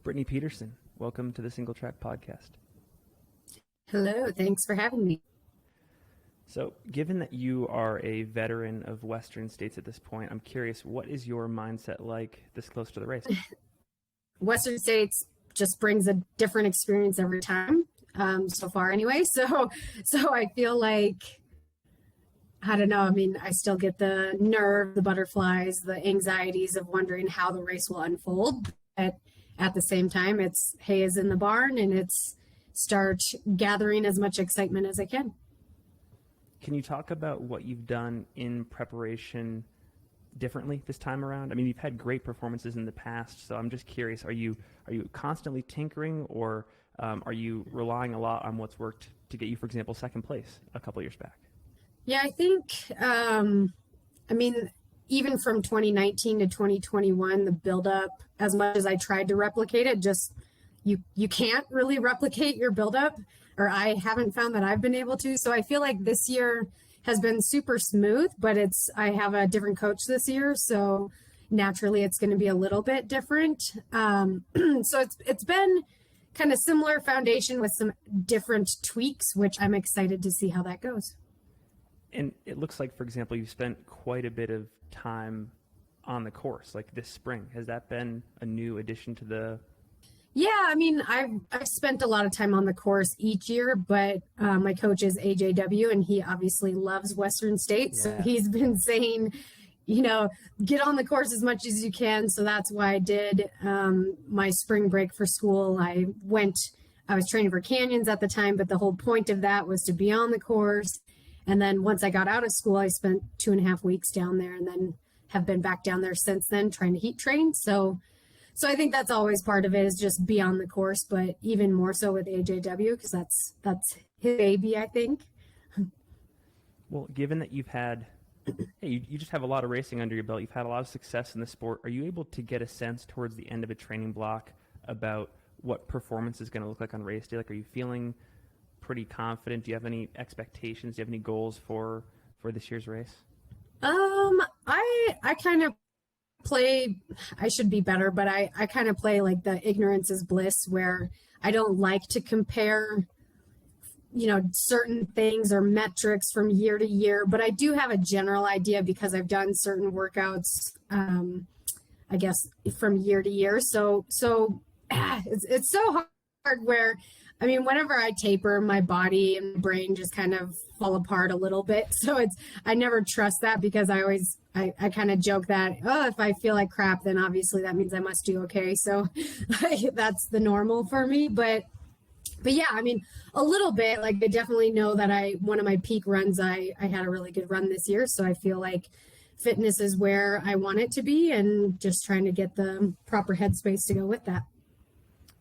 Brittany Peterson, welcome to the Single Track Podcast. Hello, thanks for having me. So, given that you are a veteran of Western states at this point, I'm curious, what is your mindset like this close to the race? Western states just brings a different experience every time, so far anyway. So I feel like, I don't know, I mean, I still get the nerve, the butterflies, the anxieties of wondering how the race will unfold. But at the same time, it's hay is in the barn and it's start gathering as much excitement as I can. Can you talk about what you've done in preparation differently this time around? I mean, you've had great performances in the past, so I'm just curious, are you constantly tinkering, or are you relying a lot on what's worked to get you, for example, second place a couple years back? Yeah, I think, I mean, even from 2019 to 2021, the buildup, as much as I tried to replicate it, just you can't really replicate your buildup, or I haven't found that I've been able to. So I feel like this year has been super smooth, but I have a different coach this year, so naturally it's going to be a little bit different. So it's been kind of similar foundation with some different tweaks, which I'm excited to see how that goes. And it looks like, for example, you've spent quite a bit of time on the course, like this spring. Has that been a new addition to the... Yeah, I mean, I've spent a lot of time on the course each year, but my coach is AJW, and he obviously loves Western States. Yeah. So he's been saying, get on the course as much as you can. So that's why I did my spring break for school. I was training for canyons at the time, but the whole point of that was to be on the course. And then once I got out of school, I spent 2.5 weeks down there, and then have been back down there since then trying to heat train. So I think that's always part of it, is just be on the course, but even more so with AJW, because that's his baby, I think. Well, given that you've had, you just have a lot of racing under your belt, you've had a lot of success in the sport, are you able to get a sense towards the end of a training block about what performance is going to look like on race day? Like, are you feeling pretty confident? Do you have any expectations? Do you have any goals for this year's race? I kind of play, I should be better, but I kind of play like the ignorance is bliss, where I don't like to compare, certain things or metrics from year to year, but I do have a general idea because I've done certain workouts, I guess, from year to year. So it's so hard where, I mean, whenever I taper, my body and brain just kind of fall apart a little bit. So I never trust that, because I kind of joke that, if I feel like crap, then obviously that means I must do okay. So that's the normal for me. But yeah, I mean, a little bit, like, I definitely know that one of my peak runs, I had a really good run this year. So I feel like fitness is where I want it to be, and just trying to get the proper headspace to go with that.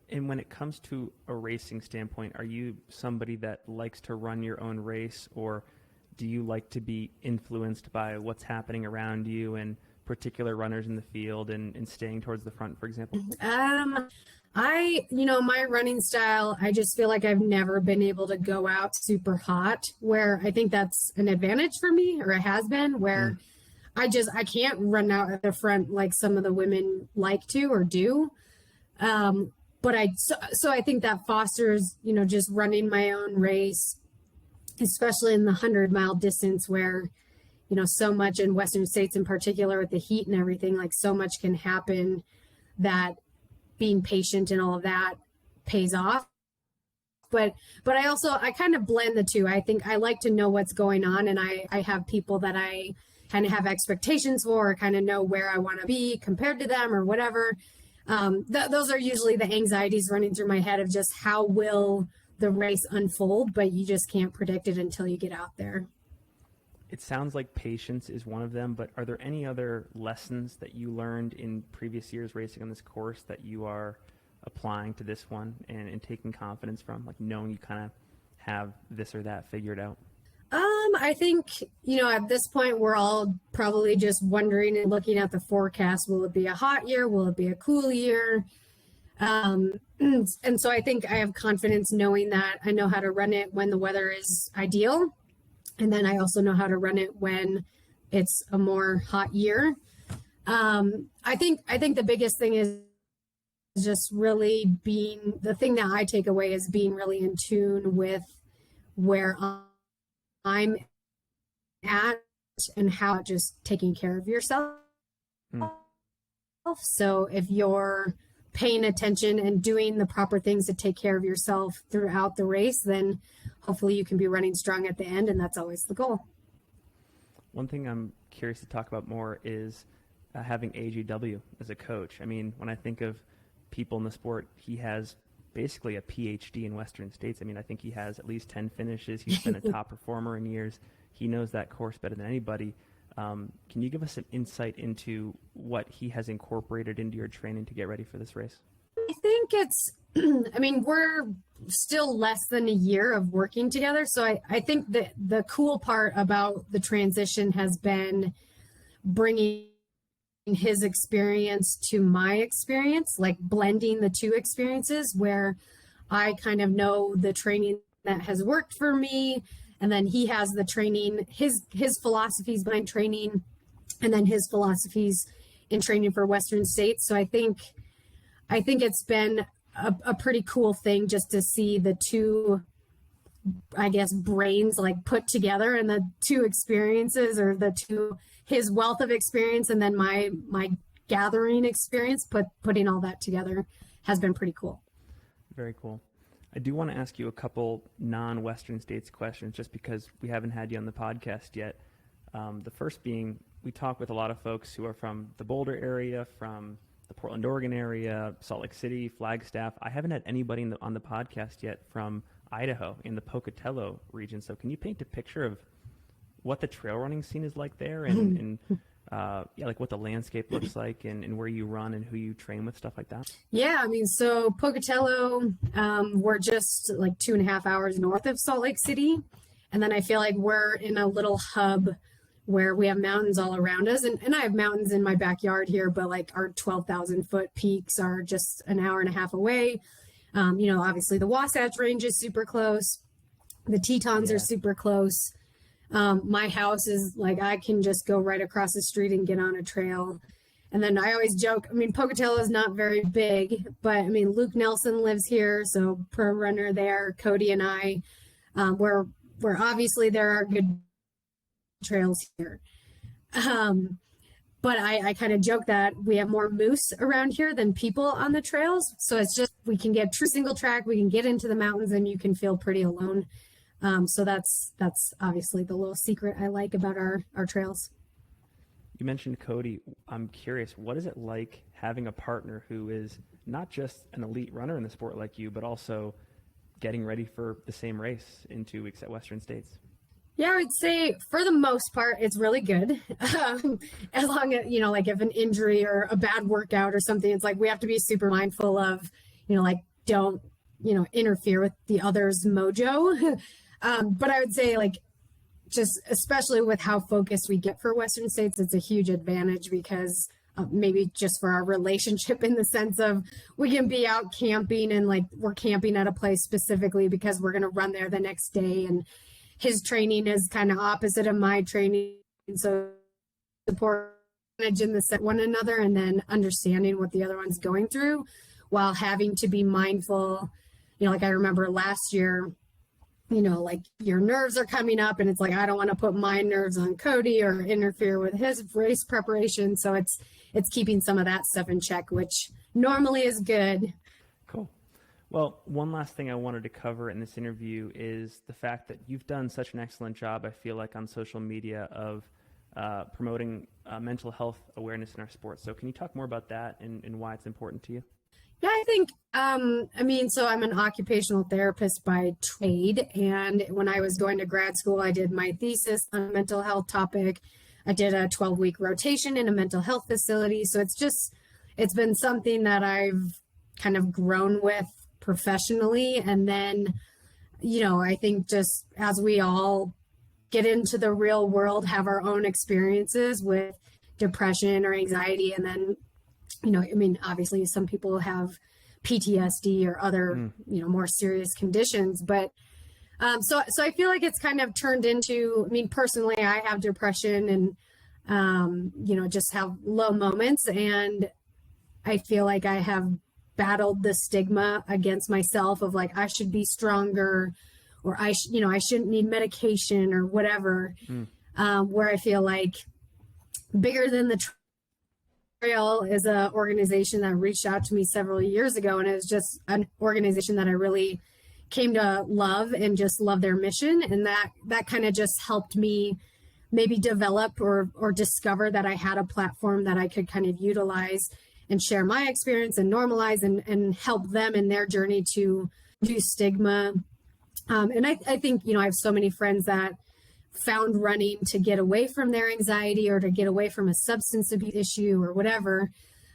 And when it comes to a racing standpoint, are you somebody that likes to run your own race, or do you like to be influenced by what's happening around you and particular runners in the field and staying towards the front, for example? My running style, I just feel like I've never been able to go out super hot, where I think that's an advantage for me, or it has been, where I can't run out at the front like some of the women like to or do. But I think that fosters, just running my own race, especially in the 100-mile distance, where, so much in Western states in particular with the heat and everything, like, so much can happen that being patient and all of that pays off. But I kind of blend the two. I think I like to know what's going on, and I have people that I kind of have expectations for, or kind of know where I want to be compared to them or whatever. Those are usually the anxieties running through my head of just how will the race unfold, but you just can't predict it until you get out there. It sounds like patience is one of them, but are there any other lessons that you learned in previous years racing on this course that you are applying to this one and taking confidence from, like knowing you kind of have this or that figured out? I think, at this point, we're all probably just wondering and looking at the forecast. Will it be a hot year? Will it be a cool year? And so I think I have confidence knowing that I know how to run it when the weather is ideal. And then I also know how to run it when it's a more hot year. I think the biggest thing is just really being, the thing that I take away is being really in tune with where I'm at and how just taking care of yourself. Mm. So if you're paying attention and doing the proper things to take care of yourself throughout the race, then hopefully you can be running strong at the end, and that's always the goal. One thing I'm curious to talk about more is having AGW as a coach. I mean, when I think of people in the sport, he has basically a PhD in Western States. I mean, I think he has at least 10 finishes. He's been a top performer in years. He knows that course better than anybody. Can you give us some insight into what he has incorporated into your training to get ready for this race? I think it's, I mean, we're still less than a year of working together. So I think that the cool part about the transition has been bringing his experience to my experience, like blending the two experiences where I kind of know the training that has worked for me, and then he has the training, his philosophies behind training, and then his philosophies in training for Western States. So I think it's been a pretty cool thing just to see the two, I guess, brains like put together, and the two experiences, or the two, his wealth of experience and then my gathering experience, putting all that together has been pretty cool. Very cool. I do want to ask you a couple non-Western States questions just because we haven't had you on the podcast yet. The first being, we talk with a lot of folks who are from the Boulder area, from the Portland, Oregon area, Salt Lake City, Flagstaff. I haven't had anybody on the podcast yet from Idaho in the Pocatello region. So can you paint a picture of what the trail running scene is like there, and like what the landscape looks like, and where you run and who you train with, stuff like that? Yeah, I mean, so Pocatello, we're just like 2.5 hours north of Salt Lake City. And then I feel like we're in a little hub where we have mountains all around us. And I have mountains in my backyard here, but like our 12,000 foot peaks are just an hour and a half away. Obviously the Wasatch Range is super close. The Tetons are super close. My house is like, I can just go right across the street and get on a trail. And then I always joke, I mean, Pocatello is not very big, but I mean, Luke Nelson lives here. So pro runner there, Cody and I, we're obviously there are good trails here. But I kind of joke that we have more moose around here than people on the trails. So it's just, we can get true single track, we can get into the mountains, and you can feel pretty alone. So that's obviously the little secret I like about our trails. You mentioned Cody. I'm curious, what is it like having a partner who is not just an elite runner in the sport like you, but also getting ready for the same race in 2 weeks at Western States? Yeah, I would say for the most part, it's really good. As long as, like if an injury or a bad workout or something, it's like we have to be super mindful of, like don't, interfere with the other's mojo. But I would say like, just especially with how focused we get for Western States, it's a huge advantage because maybe just for our relationship, in the sense of we can be out camping and like we're camping at a place specifically because we're going to run there the next day, and his training is kind of opposite of my training. So support in the set one another, and then understanding what the other one's going through while having to be mindful. Like I remember last year, like your nerves are coming up and it's like, I don't want to put my nerves on Cody or interfere with his race preparation. So it's keeping some of that stuff in check, which normally is good. Cool. Well, one last thing I wanted to cover in this interview is the fact that you've done such an excellent job, I feel like, on social media of promoting mental health awareness in our sport. So can you talk more about that and why it's important to you? Yeah, I think, so I'm an occupational therapist by trade. And when I was going to grad school, I did my thesis on a mental health topic. I did a 12-week rotation in a mental health facility. So it's been something that I've kind of grown with professionally. And then, I think just as we all get into the real world, have our own experiences with depression or anxiety, and then obviously some people have PTSD or other, more serious conditions, but, so I feel like it's kind of turned into, personally, I have depression and, just have low moments, and I feel like I have battled the stigma against myself of like, I should be stronger, or I shouldn't need medication or whatever. Where I feel like Bigger Than the Trail is an organization that reached out to me several years ago, and it was just an organization that I really came to love and just love their mission. And that kind of just helped me maybe develop or discover that I had a platform that I could kind of utilize and share my experience and normalize and help them in their journey to reduce stigma. And I think, I have so many friends that found running to get away from their anxiety or to get away from a substance abuse issue or whatever.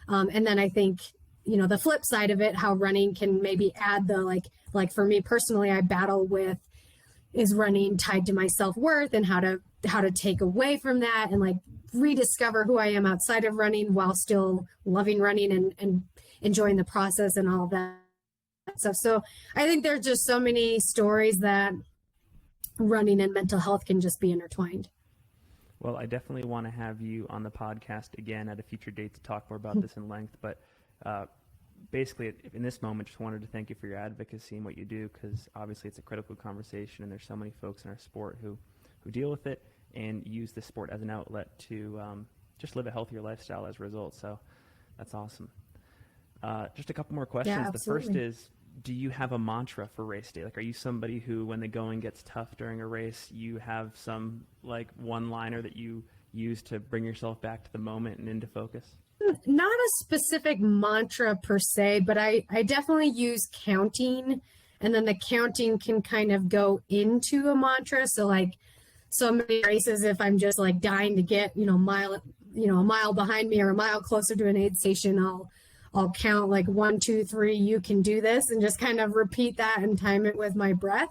And then I think, the flip side of it, how running can maybe add the, like for me personally, I battle with, is running tied to my self-worth, and how to take away from that and like rediscover who I am outside of running while still loving running and enjoying the process and all that stuff. So I think there's just so many stories that running and mental health can just be intertwined. Well, I definitely want to have you on the podcast again at a future date to talk more about this in length. But basically, in this moment, just wanted to thank you for your advocacy and what you do, because obviously it's a critical conversation, and there's so many folks in our sport who deal with it and use the sport as an outlet to just live a healthier lifestyle as a result. So that's awesome. Just a couple more questions. Yeah, the first is, do you have a mantra for race day? Like, are you somebody who, when the going gets tough during a race, you have some like one-liner that you use to bring yourself back to the moment and into focus? Not a specific mantra per se, but I definitely use counting, and then the counting can kind of go into a mantra. So like so many races, if I'm just like dying to get, a mile behind me or a mile closer to an aid station, I'll count like 1, 2, 3, you can do this, and just kind of repeat that and time it with my breath.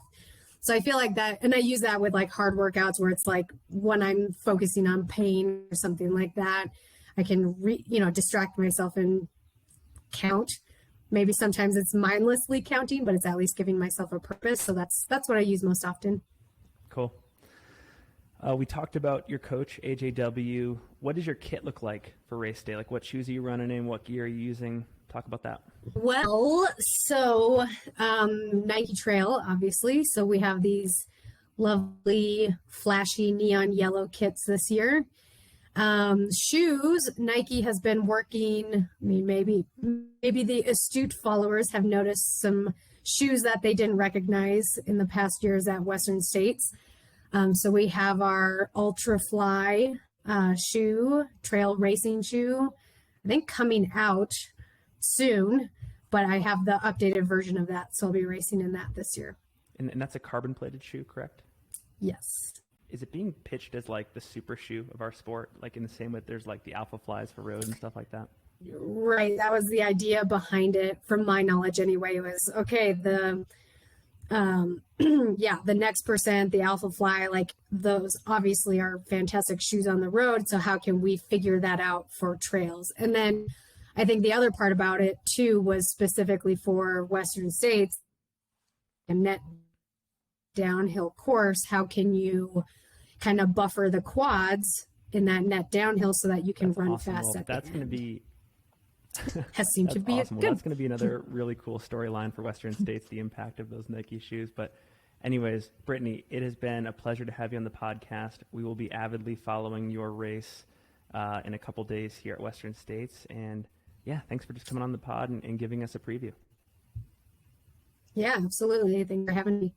So I feel like that, and I use that with like hard workouts where it's like when I'm focusing on pain or something like that, I can distract myself and count. Maybe sometimes it's mindlessly counting, but it's at least giving myself a purpose. So that's what I use most often. Cool. We talked about your coach, AJW. What does your kit look like for race day? Like, what shoes are you running in? What gear are you using? Talk about that. Well, so Nike Trail, obviously. So we have these lovely, flashy neon yellow kits this year. Shoes, Nike has been working. I mean, maybe the astute followers have noticed some shoes that they didn't recognize in the past years at Western States. So we have our Ultra Fly shoe, trail racing shoe, I think coming out soon, but I have the updated version of that. So I'll be racing in that this year. And that's a carbon plated shoe, correct? Yes. Is it being pitched as like the super shoe of our sport? Like in the same way there's like the Alpha Flies for road and stuff like that? Right. That was the idea behind it, from my knowledge anyway, was okay, the next percent, the Alpha Fly, like those obviously are fantastic shoes on the road. So how can we figure that out for trails? And then I think the other part about it too was specifically for Western States, a net downhill course. How can you kind of buffer the quads in that net downhill so that you can run awesome. fast Well, at the that's going to end? be Has seemed to be awesome. good. Well, that's going to be another really cool storyline for Western States, the impact of those Nike shoes. But anyways, Brittany, it has been a pleasure to have you on the podcast. We will be avidly following your race in a couple days here at Western States. And yeah, thanks for just coming on the pod and giving us a preview. Yeah, absolutely. Thanks for having me.